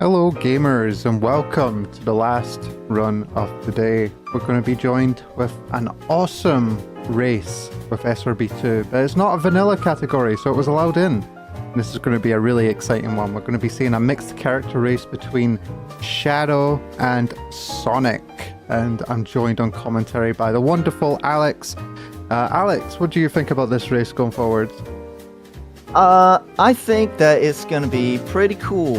Hello gamers and welcome to the last run of the day. We're going to be joined with an awesome race with SRB2, but it's not a vanilla category, so it was allowed in. And this is going to be a really exciting one. We're going to be seeing a mixed character race between Shadow and Sonic. And I'm joined on commentary by the wonderful Alex. Alex, what do you think about this race going forward? I think that it's gonna be pretty cool.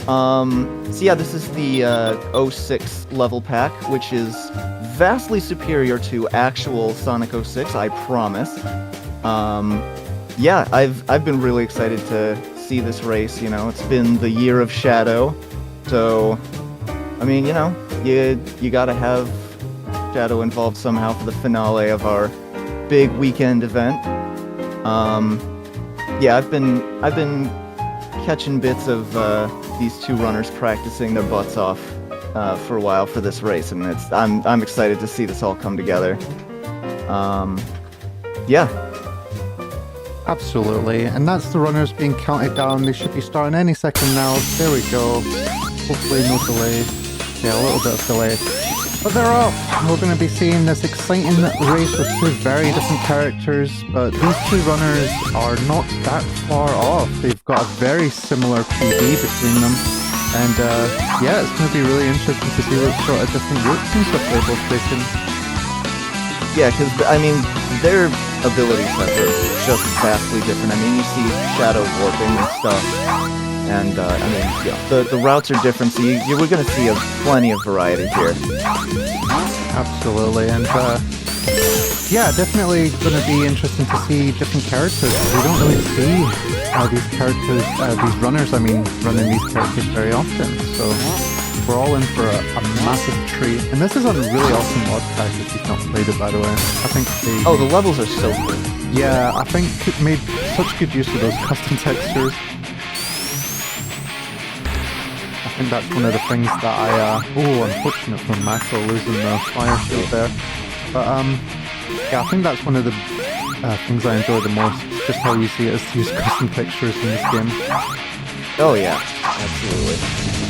So yeah, this is the 06 level pack, which is vastly superior to actual Sonic 06, I promise. Yeah, I've been really excited to see this race, you know. It's been the year of Shadow, so I mean, you know, you gotta have Shadow involved somehow for the finale of our big weekend event. Yeah, I've been catching bits of these two runners practicing their butts off for a while for this race, and I'm excited to see this all come together. Yeah. Absolutely, and that's the runners being counted down. They should be starting any second now. There we go. Hopefully no delay. Yeah, a little bit of delay. But they're off! We're going to be seeing this exciting race with two very different characters, but these two runners are not that far off. They've got a very similar PB between them, and yeah, it's going to be really interesting to see what sort of different routes and stuff they're both taking. Yeah, because, I mean, their ability sets are just vastly different. I mean, you see Shadow warping and stuff, and, I mean, yeah, the routes are different, so we're going to see plenty of variety here. Absolutely, and, yeah, definitely going to be interesting to see different characters. We don't really see these runners, I mean, running these characters very often, so we're all in for a massive treat. And this is a really awesome mod pack if you've not played it, by the way. I think the levels are so good. Yeah, I think it made such good use of those custom textures. I think that's one of the things that unfortunate for Macko losing the fire shield there. But, yeah, I think that's one of the things I enjoy the most, just how easy it is to use custom textures in this game. Oh yeah, absolutely.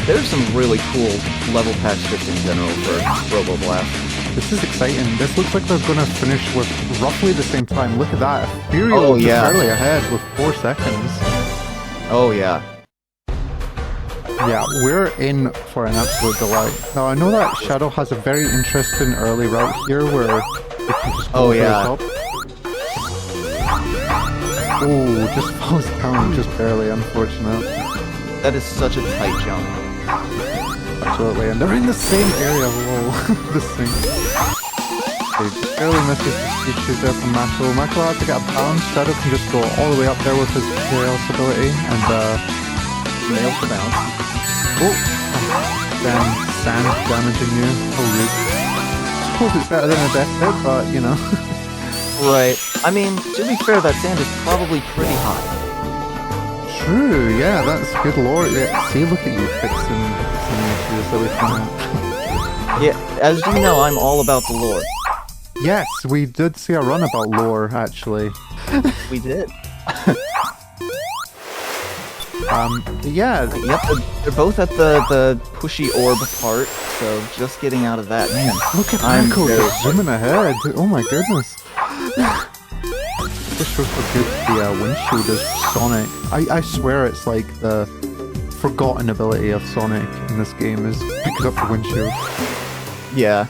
There's some really cool level patch tips in general for Robo Blast. This is exciting. This looks like they're going to finish with roughly the same time. Look at that. Ethereal is barely ahead with 4 seconds. Oh yeah. Yeah, we're in for an absolute delight. Now, I know that Shadow has a very interesting early route here where it can just go over the top. Oh, just falls down just barely, unfortunate. That is such a tight jump. Absolutely, and they're in the same area, lol. This thing. He just barely misses the speed shoot there from Macko. Macko has to get a bounce. Shadow can just go all the way up there with his Chaos ability and nails the bounce. Oh, damn, sand damaging you. Oh, rude. I suppose it's better than a death hit, but you know. Right. I mean, to be fair, that sand is probably pretty hot. True, yeah, that's good lore. Yeah, see, look at you fixing some issues that we found. Yeah, as you know, I'm all about the lore. Yes, we did see a run about lore, actually. We did. Yeah. Yep, they're both at the pushy orb part, so just getting out of that. Man, look at Macko just zooming ahead. Oh my goodness. This shows how good the windshield is for Sonic. I swear it's like the forgotten ability of Sonic in this game is picking up the windshield. Yeah.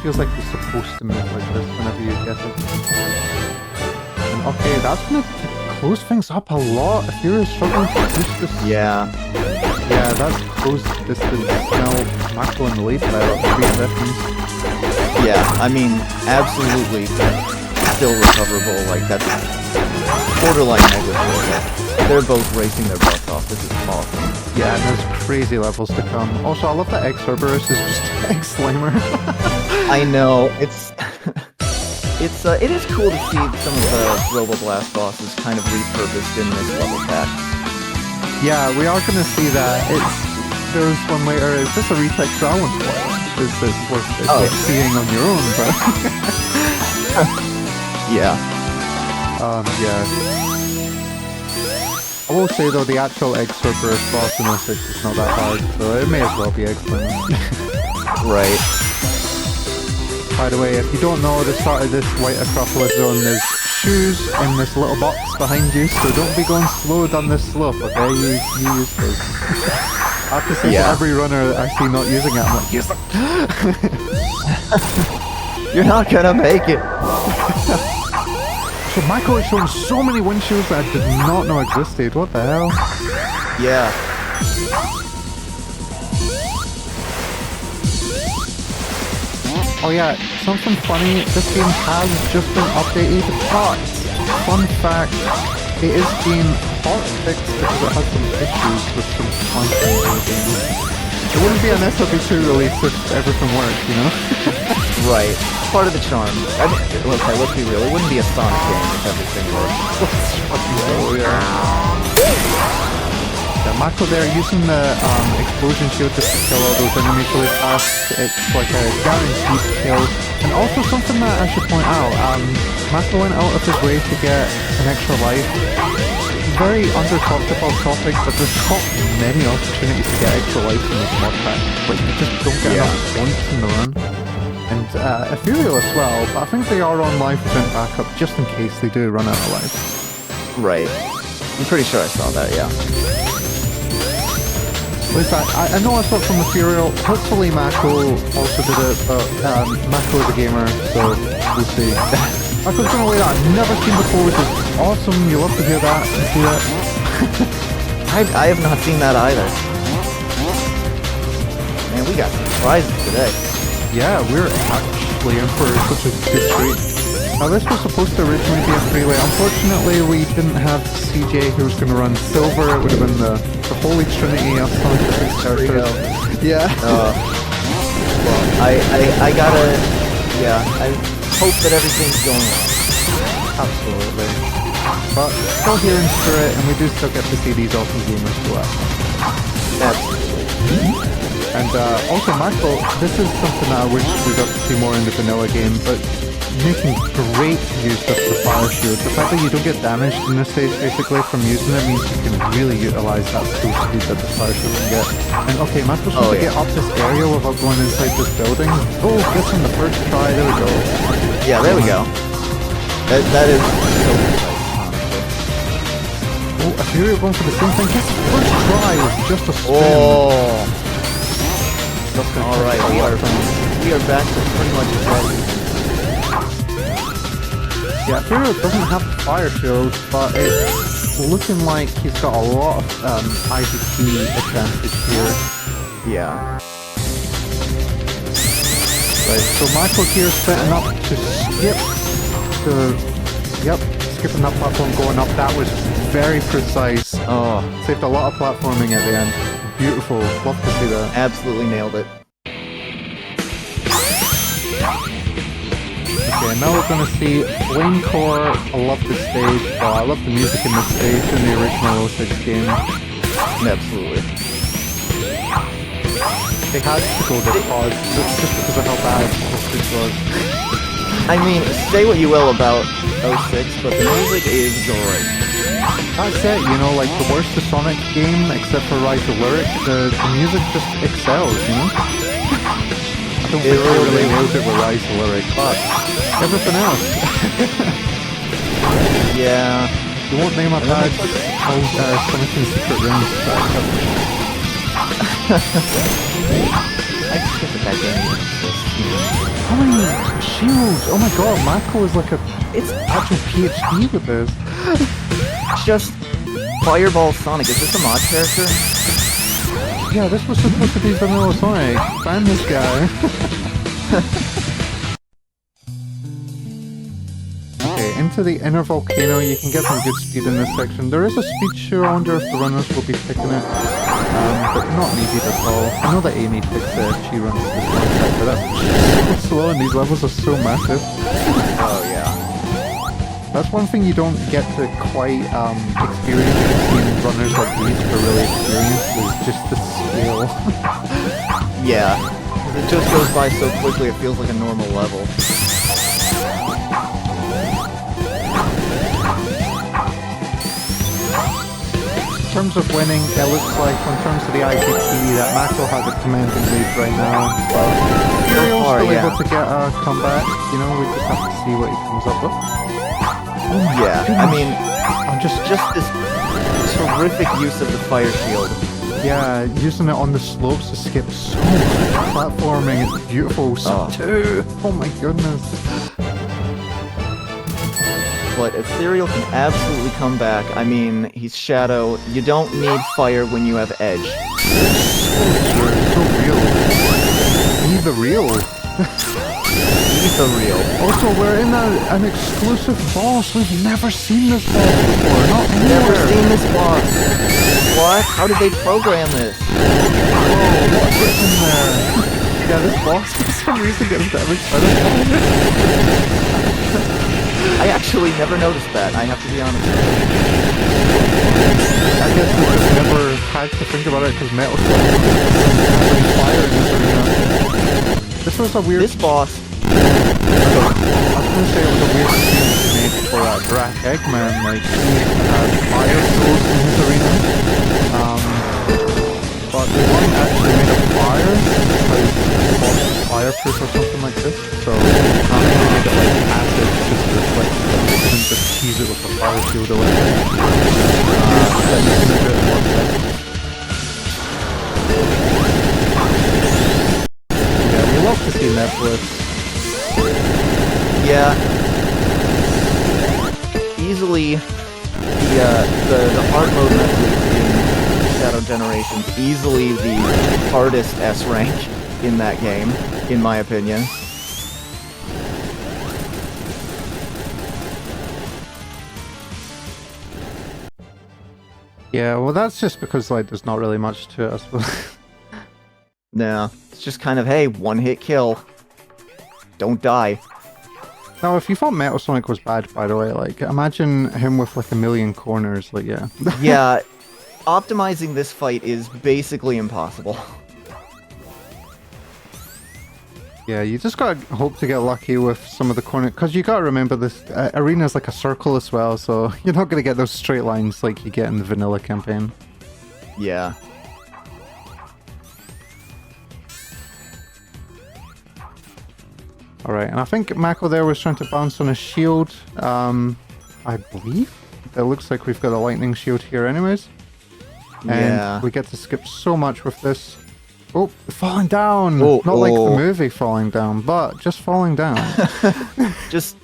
Feels like you're supposed to move like this whenever you get it. And okay, that's gonna close things up a lot if you're struggling to push this. Yeah. Yeah, that's close distance. Now, Macko in the lead by about 3 seconds. Yeah, I mean, absolutely still recoverable. Like, that's borderline negligible. They're both racing their butts off. This is awesome. Yeah, and there's crazy levels to come. Also, I love that X Cerberus is just X Slimer. I know, it is cool to see some of the Robo Blast bosses kind of repurposed in this level pack. Yeah, we are going to see that. There's one later. Is this a retext? I want to play. Is this worth seeing on your own? But yeah. yeah. I will say though, the actual Egg Sorcerer boss in this is not that hard, so it may as well be excellent. Right. By the way, if you don't know, the start of this White Acropolis zone, there's shoes in this little box behind you, so don't be going slow down this slope, okay? You use those. I have to say to every runner that I see not using it, I'm like, use them! You're not gonna make it! So Macko is showing so many windshields that I did not know existed, what the hell? Yeah. Oh yeah, something funny, this game has just been updated, but fun fact, it is being hot fixed because it has some issues with some content in the game. It wouldn't be an SRB2 release if everything worked, you know? Right. Part of the charm. I mean, okay, let's be real, it wouldn't be a Sonic game if everything worked. Oh yeah. Yeah, Macko there using the explosion shield just to kill all those enemies really fast. It's like a guaranteed kill. And also something that I should point out, Macko went out of his way to get an extra life. Very under talked about topic, but there's not many opportunities to get extra life in this mod pack. Like you just don't get enough points in the run. And Ethereal as well, but I think they are on life event backup just in case they do run out of life. Right. I'm pretty sure I saw that, yeah. With that, I know I saw it from Ethereal. Hopefully Macko also did it, but Macko is a gamer, so we'll see. Macko's gonna lay that I've never seen before, which is awesome. You love to hear that and see that. I have not seen that either. Man, we got some surprises today. Yeah, we're actually in for such a good treat. Now this was supposed to originally be a freeway. Unfortunately, we didn't have CJ who was going to run silver. It would have been the holy trinity of Sonic characters. Yeah. Well, I gotta, yeah, I hope that everything's going well. Absolutely. But still here in spirit, and we do still get to see these awesome gamers go out. Absolutely. And also, Macko, this is something that I wish we got to see more in the vanilla game, but making great use of the fire shield. The fact that you don't get damaged in this stage basically from using it means you can really utilize that full speed that the fire shield can get. And okay, Macko's supposed to get up this area without going inside this building. Oh, gets on the first try, there we go. Yeah, there we go. That is so precise, honestly. Oh, Ethereal going for the same thing. Gets the first try with just a spin. Oh! Alright, we are back to pretty much exactly. Yeah, Ethereal doesn't have the fire shield, but it's looking like he's got a lot of IGT advantage here. Yeah. Right, so Macko here setting up to skip the... Yep, skipping that platform going up. That was very precise. Oh, saved a lot of platforming at the end. Beautiful. Love to see that. Absolutely nailed it. Okay, now we're going to see Flame Core. I love this stage. I love the music in this stage in the original 06 game. Absolutely. They had to go this hard just because of how bad this stage was. I mean, say what you will about 06, but the music is great. That's it, you know, like the worst Sonic game except for Rise of Lyric, the music just excels, you know? I don't think they really nailed it with Rise of Lyric, but everything else. Yeah. You won't name a bad Sonic and Secret Rings I just think that game exists. How many shields? Oh my god, Macko is like it's actual PhD with this. Just Fireball Sonic. Is this a mod character? Yeah, this was supposed to be Vanilla Sonic. Ban this guy. Okay, into the inner volcano. You can get some good speed in this section. There is a speed shoe. I wonder if the runners will be picking it. But not needed at all. I know that Amy picks she runs this one, but that's so slow and these levels are so massive. Oh yeah. That's one thing you don't get to quite experience seeing runners like these for really experience is just the scale. Yeah. It just goes by so quickly it feels like a normal level. terms of winning, it looks like in terms of the IGT that Macko has a commanding lead right now. But Furio's still able to get a comeback. You know, we just have to see what he comes up with. Oh my goodness. I mean, I'm just this terrific use of the fire shield. Yeah, using it on the slopes to skip so much platforming. It's beautiful. Sub 2. Oh my goodness. But Ethereal can absolutely come back. I mean, he's Shadow. You don't need fire when you have Edge. So real. He's the real. He's the real. Also, we're in an exclusive boss. We've never seen this boss before. Not anywhere. Never seen this boss. What? How did they program this? Oh, what's in there? Yeah, this boss for some reason gets damaged by the I actually never noticed that, I have to be honest. I guess we just never had to think about it because Metal having fire in this arena. This was a weird... This boss... I was going to say it was a weird change to make for Drac Eggman, like, he had fire tools in his arena. But they weren't actually made of fire, because the boss was fireproof or something like this, so they made it like acid just to reflect that they couldn't just tease it with a fire shield or whatever. That you can do it more effectively. Yeah, we love to see Netflix. Yeah. Easily, the hard mode method in Shadow Generations, easily the hardest S rank in that game, in my opinion. Yeah, well that's just because like there's not really much to it, I suppose. No, it's just kind of, hey, one hit kill. Don't die. Now, if you thought Metal Sonic was bad, by the way, like, imagine him with, like, a million corners, like, yeah. Yeah, optimizing this fight is basically impossible. Yeah, you just gotta hope to get lucky with some of the corners, because you gotta remember this arena's like a circle as well, so you're not gonna get those straight lines like you get in the vanilla campaign. Yeah. Alright, and I think Macko there was trying to bounce on a shield, I believe. It looks like we've got a lightning shield here anyways. And Yeah. we get to skip so much with this. Oh, falling down! Oh, Not like the movie falling down, but just falling down. just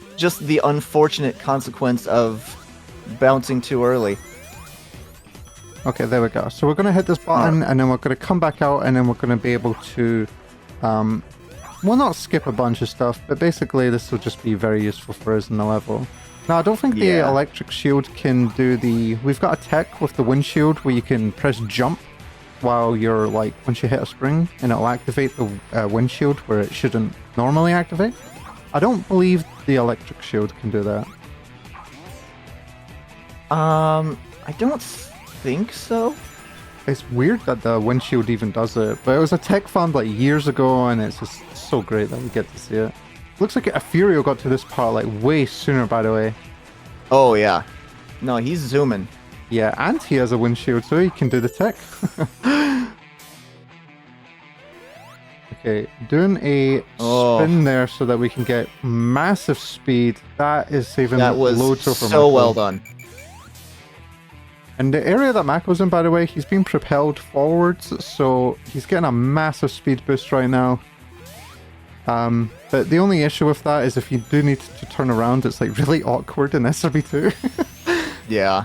the unfortunate consequence of bouncing too early. Okay, there we go. So we're going to hit this button, and then we're going to come back out, and then we're going to be able to... well, not skip a bunch of stuff, but basically this will just be very useful for us in the level. Now, I don't think the electric shield can do the... We've got a tech with the windshield where you can press jump while you're, like, once you hit a spring, and it'll activate the windshield where it shouldn't normally activate. I don't believe the electric shield can do that. I don't think so. It's weird that the windshield even does it, but it was a tech found like years ago, and it's just so great that we get to see it. Looks like Furio got to this part like way sooner, by the way. Oh yeah. No, he's zooming. Yeah, and he has a windshield, so he can do the tech. Okay, doing a spin there so that we can get massive speed. That is saving loads over so Macko. well done. And the area that Macko's in, by the way, he's being propelled forwards, so he's getting a massive speed boost right now. But the only issue with that is if you do need to turn around, it's like really awkward in SRB2. Yeah.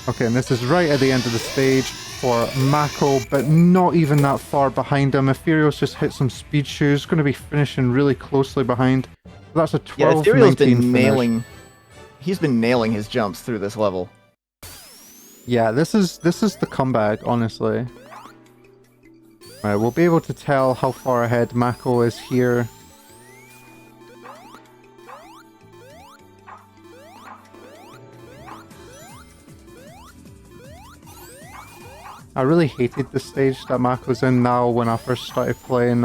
Okay, and this is right at the end of the stage for Macko, but not even that far behind him. Ethereal's just hit some speed shoes, going to be finishing really closely behind. That's a 12-19 Ethereal's been finish. nailing... He's been nailing his jumps through this level. Yeah, this is the comeback, honestly. Alright, we'll be able to tell how far ahead Macko is here. I really hated the stage that Macko's in now when I first started playing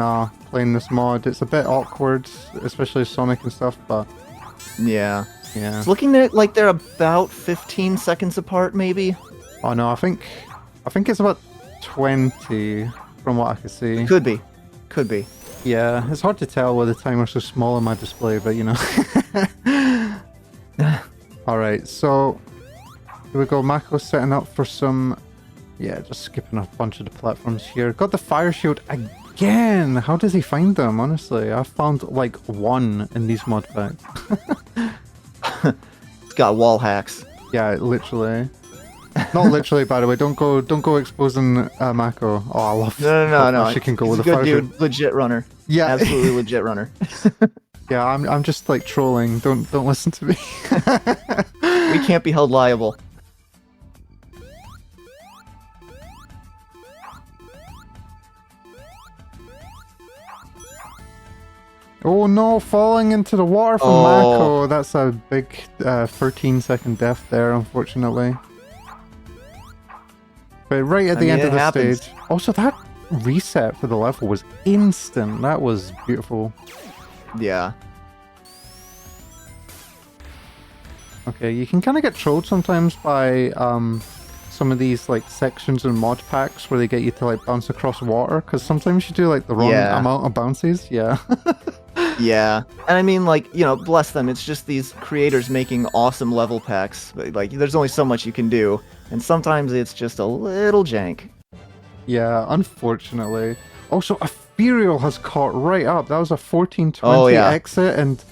this mod. It's a bit awkward, especially Sonic and stuff, but... Yeah. Yeah. It's looking like they're about 15 seconds apart, maybe. Oh no, I think it's about 20 from what I can see. Could be. Could be. Yeah, it's hard to tell with the timer so small on my display, but you know. Alright, so here we go. Macko's setting up for some... Yeah, just skipping a bunch of the platforms here. Got the fire shield again! How does he find them, honestly? I found like one in these mod packs. It's got wall hacks. Yeah, literally. Not literally, by the way. Don't go exposing Macko. Oh, I love No. She can go He's with a the good fire dude. Legit runner. Yeah. Absolutely legit runner. Yeah, I'm just like trolling. Don't listen to me. We can't be held liable. Oh no, falling into the water from Macko. That's a big 13-second death there, unfortunately. But right at the end of the stage. Also, that reset for the level was instant. That was beautiful. Yeah. Okay, you can kind of get trolled sometimes by some of these like sections and mod packs where they get you to like bounce across water, because sometimes you do like the wrong amount of bounces. Yeah. Yeah, and I mean, like, you know, bless them, it's just these creators making awesome level packs. Like, there's only so much you can do, and sometimes it's just a little jank. Yeah, unfortunately. Also, Ethereal has caught right up. That was a 14:20 exit, and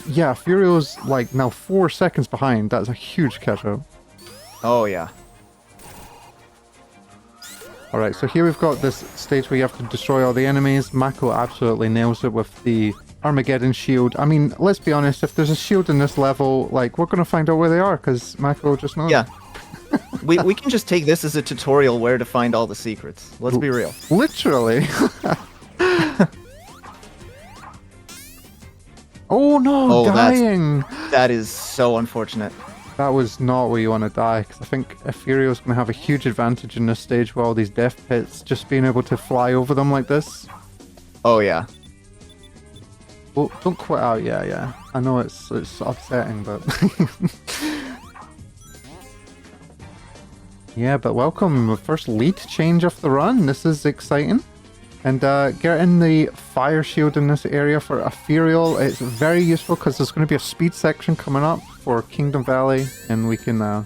yeah, Ethereal's like now 4 seconds behind. That's a huge catch-up. Oh, yeah. Alright, so here we've got this stage where you have to destroy all the enemies. Macko absolutely nails it with the Armageddon shield. I mean, let's be honest, if there's a shield in this level, like, we're going to find out where they are, because Macko just knows. Yeah. we can just take this as a tutorial where to find all the secrets. Let's be real. Literally. Oh no, dying! That is so unfortunate. That was not where you want to die, because I think Ethereal's going to have a huge advantage in this stage with all these death pits, just being able to fly over them like this. Oh yeah. Well, don't quit out, yeah. I know it's upsetting, but... Yeah, but welcome, first lead change of the run. This is exciting. And getting the fire shield in this area for Ethereal, it's very useful because there's going to be a speed section coming up for Kingdom Valley, and we can, yeah,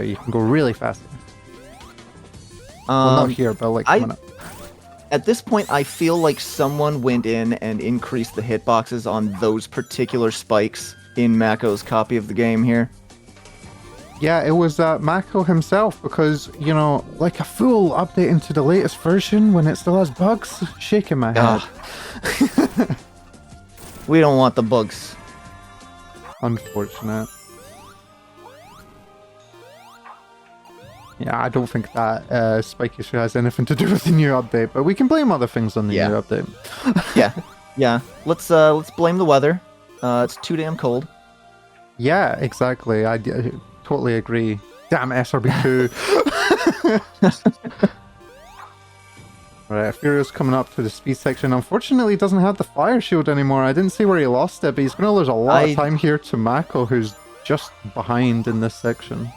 you can go really fast. Well, not here, but like coming up. At this point, I feel like someone went in and increased the hitboxes on those particular spikes in Macko's copy of the game here. Yeah, it was Macko himself, because, you know, like a full update into the latest version when it still has bugs, shaking my head. We don't want the bugs. Unfortunate. Yeah, I don't think that spike issue has anything to do with the new update, but we can blame other things on the new update. Yeah. Let's blame the weather. It's too damn cold. Yeah, exactly. I totally agree. Damn SRB2. Right, Furio's coming up to the speed section. Unfortunately, he doesn't have the fire shield anymore. I didn't see where he lost it, but he's going to lose a lot of time here to Macko, who's just behind in this section.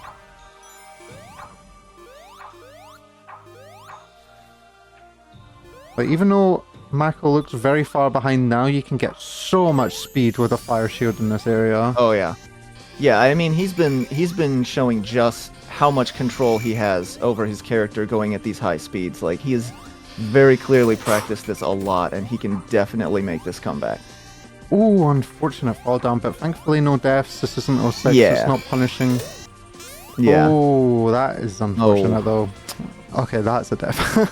But even though Macko looks very far behind now, you can get so much speed with a fire shield in this area. Oh yeah. Yeah, I mean, he's been showing just how much control he has over his character going at these high speeds. Like, he has very clearly practiced this a lot, and he can definitely make this comeback. Oh, unfortunate fall down, but thankfully no deaths. This isn't 06, it's not punishing. Yeah. Oh, that is unfortunate though. Okay, that's a death.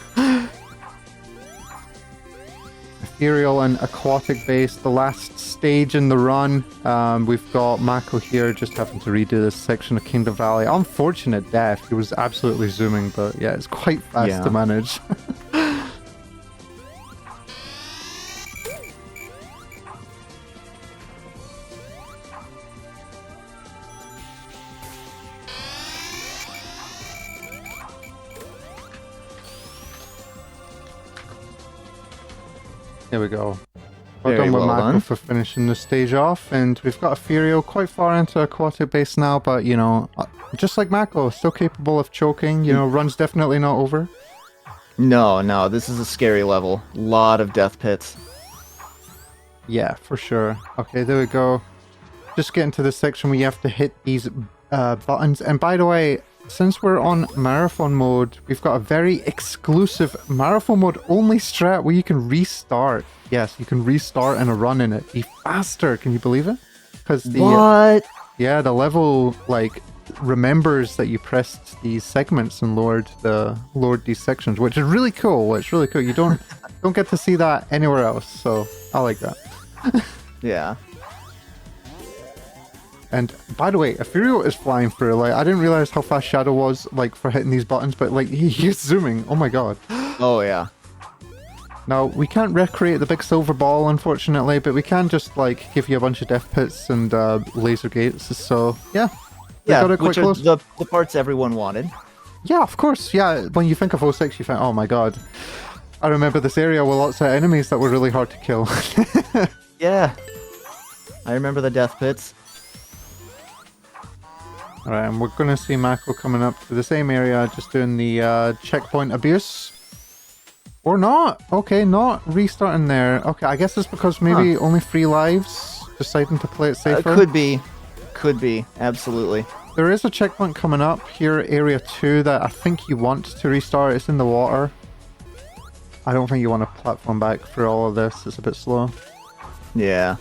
Ethereal and Aquatic base, the last stage in the run. We've got Macko here just having to redo this section of Kingdom Valley. Unfortunate death. He was absolutely zooming, but yeah, it's quite fast to manage. Here we go. Well Very done with well Macko done. for finishing the stage off, and we've got a Furio quite far into aquatic base now, but you know, just like Macko, still capable of choking, you know, run's definitely not over. No, no, this is a scary level. Lot of death pits. Yeah, for sure. Okay, there we go. Just getting to the section where you have to hit these buttons. And by the way, since we're on marathon mode, we've got a very exclusive marathon mode only strat where you can restart. Yes, you can restart in a run in it. Be faster, can you believe it? Because What? yeah, the level like remembers that you pressed these segments and lowered these sections, which is really cool. It's really cool. You don't get to see that anywhere else, so I like that. Yeah. And by the way, Ethereal is flying through. Like, I didn't realize how fast Shadow was, like, for hitting these buttons, but, like, he's zooming. Oh my god. Oh, yeah. Now, we can't recreate the big silver ball, unfortunately, but we can just, like, give you a bunch of death pits and laser gates. So, yeah. We Yeah, got it quite which are close. the parts everyone wanted. Yeah, of course. Yeah, when you think of 06, you think, oh my god. I remember this area with lots of enemies that were really hard to kill. Yeah. I remember the death pits. Alright, and we're going to see Macko coming up to the same area, just doing the checkpoint abuse. Or not. Okay, not restarting there. Okay, I guess it's because maybe only 3 lives, deciding to play it safer. Could be. Could be. Absolutely. There is a checkpoint coming up here, area 2, that I think you want to restart. It's in the water. I don't think you want to platform back through all of this. It's a bit slow. Yeah.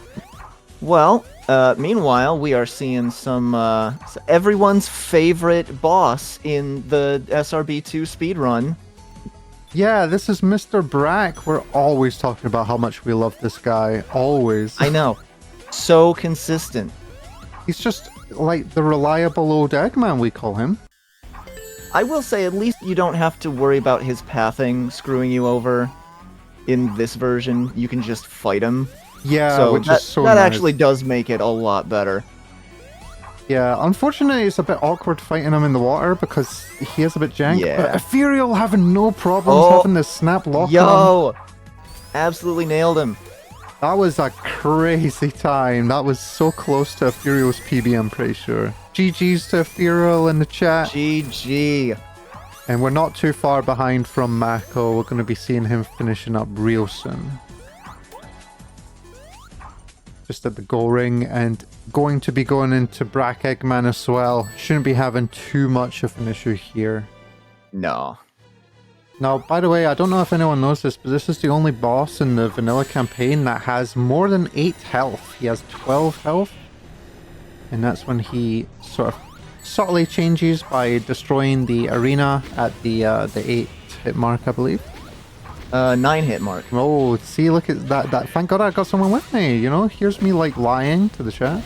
Well, meanwhile, we are seeing some everyone's favorite boss in the SRB2 speedrun. Yeah, this is Mr. Brack. We're always talking about how much we love this guy. Always. I know. So consistent. He's just like the reliable old Eggman, we call him. I will say, at least you don't have to worry about his pathing screwing you over in this version. You can just fight him. Yeah, So which that, is so that nice. actually does make it a lot better. Yeah, unfortunately it's a bit awkward fighting him in the water because he is a bit jank. Yeah. But Ethereal having no problems Oh, having this snap lock on. Yo! Absolutely nailed him. That was a crazy time. That was so close to Ethereal's PB, I'm pretty sure. GG's to Ethereal in the chat. GG. And we're not too far behind from Macko. We're going to be seeing him finishing up real soon. Just at the goal ring, and going to be going into Brack Eggman as well. Shouldn't be having too much of an issue here. No. Now, by the way, I don't know if anyone knows this, but this is the only boss in the vanilla campaign that has more than 8 health. He has 12 health. And that's when he sort of subtly changes by destroying the arena at the 8 hit mark, I believe. 9 hit mark. Oh, see, look at that. Thank God I got someone with me, you know? Here's me, like, lying to the chat.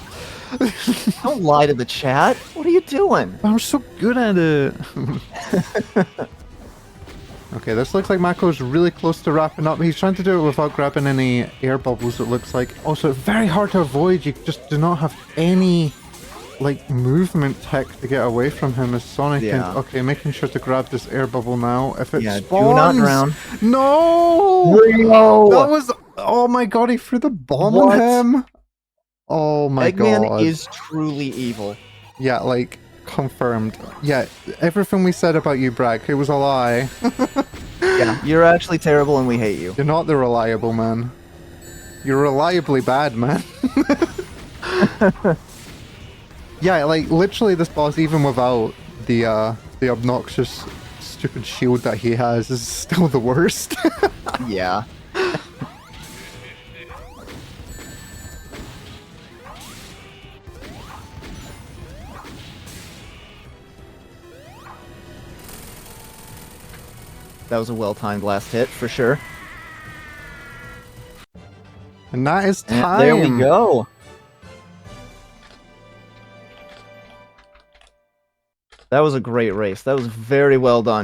Don't lie to the chat. What are you doing? I'm so good at it. Okay, this looks like Macko's really close to wrapping up. He's trying to do it without grabbing any air bubbles, it looks like. Also, very hard to avoid. You just do not have any, like, movement tech to get away from him as Sonic. Yeah. And, okay, making sure to grab this air bubble now. If it Yeah, do spawns... not drown. No! No! That was... Oh my god, he threw the bomb What? on him! Oh my Eggman god. is truly evil. Yeah, like, confirmed. Yeah, everything we said about you, Brack, it was a lie. Yeah, you're actually terrible and we hate you. You're not the reliable man. You're reliably bad, man. Yeah, like, literally this boss, even without the obnoxious, stupid shield that he has, is still the worst. Yeah. That was a well-timed last hit, for sure. And that is And time. there we go. That was a great race. That was very well done.